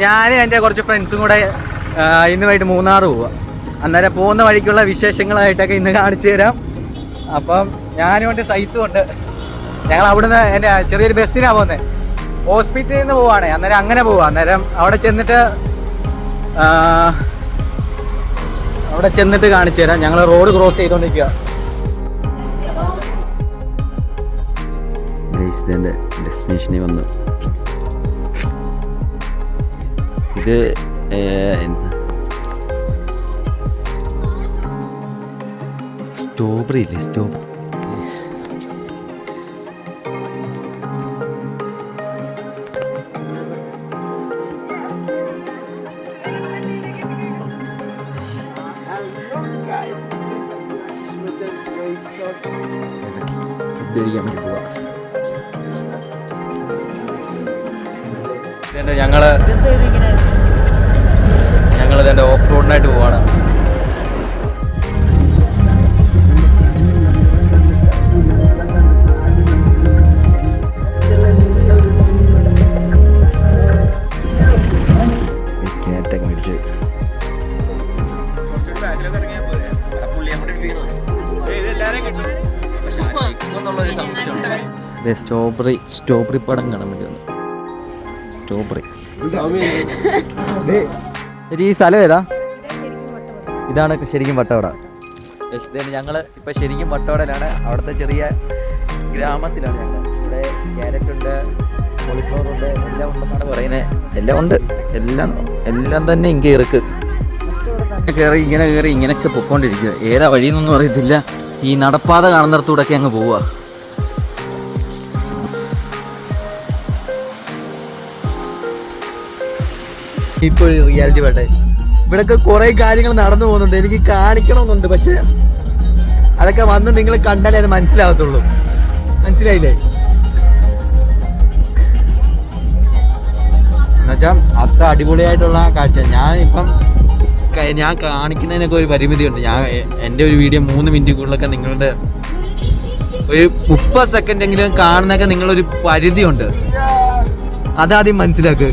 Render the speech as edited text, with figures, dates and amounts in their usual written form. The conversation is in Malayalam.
ഞാനും എൻ്റെ കുറച്ച് ഫ്രണ്ട്സും കൂടെ ഇന്ന് വൈകിട്ട് മൂന്നാർ പോവുക. അന്നേരം പോകുന്ന വഴിക്കുള്ള വിശേഷങ്ങളായിട്ടൊക്കെ ഇന്ന് കാണിച്ചു തരാം. അപ്പം ഞാനും എൻ്റെ സൈറ്റും ഉണ്ട്. ഞങ്ങൾ അവിടുന്ന് എൻ്റെ ചെറിയൊരു ബസ്സിനാണ് പോകുന്നത്. ഹോസ്പിറ്റലിൽ നിന്ന് പോവുകയാണേ. അന്നേരം അങ്ങനെ പോവുക. അന്നേരം അവിടെ ചെന്നിട്ട് കാണിച്ചു തരാം. ഞങ്ങൾ റോഡ് ക്രോസ് ചെയ്തുകൊണ്ടിരിക്കുക. ഡെസ്റ്റിനേഷനിൽ വന്നു. ഇത് സ്ട്രോബെറി ഇല്ലേ? സ്ട്രോബെറി ഫുഡ് കഴിക്കാൻ വേണ്ടി പോവാ. ഞങ്ങളിതെൻ്റെ ഓഫ് റോഡിനായിട്ട് പോവാണ്. കേറ്റൊക്കെ മേടിച്ച് സ്ട്രോബെറി പടം കാണാൻ വേണ്ടി വന്നു. സ്ട്രോബെറി ഈ സ്ഥലം ഏതാ? ഇതാണ് ശരിക്കും വട്ടവട. ഞങ്ങൾ ഇപ്പം ശരിക്കും വട്ടവടയിലാണ്. അവിടുത്തെ ചെറിയ ഗ്രാമത്തിലാണ് ഞങ്ങൾ. ഇവിടെ ക്യാരറ്റ് ഉണ്ട്, കോളിഫ്ലവർ ഉണ്ട്, എല്ലാം ഉണ്ടെന്നാണ് പറയുന്നത്. എല്ലാം ഉണ്ട്, എല്ലാം തന്നെ ഇങ്ങനെ കയറി ഇങ്ങനെയൊക്കെ പൊയ്ക്കൊണ്ടിരിക്കുക. ഏതാ വഴിയെന്നൊന്നും അറിയത്തില്ല. ഈ നടപ്പാത കാണുന്നിടത്തൂടെയൊക്കെ അങ്ങ് പോവുക. ഇപ്പോൾ റിയാലിറ്റി വേണ്ടേ, ഇവിടെയൊക്കെ കുറേ കാര്യങ്ങൾ നടന്നു പോകുന്നുണ്ട്. എനിക്ക് കാണിക്കണമെന്നുണ്ട്, പക്ഷെ അതൊക്കെ വന്ന് നിങ്ങൾ കണ്ടാലേ അത് മനസ്സിലാവത്തുള്ളൂ. മനസ്സിലായില്ലേ? എന്നുവെച്ചാൽ അത്ര അടിപൊളിയായിട്ടുള്ള കാഴ്ച. ഞാൻ കാണിക്കുന്നതിനൊക്കെ ഒരു പരിമിതിയുണ്ട്. എൻ്റെ ഒരു വീഡിയോ 3 മിനിറ്റുകളിലൊക്കെ നിങ്ങളുടെ ഒരു 30 സെക്കൻഡെങ്കിലും കാണുന്നതൊക്കെ നിങ്ങളൊരു പരിധിയുണ്ട്. അതാദ്യം മനസ്സിലാക്കുക.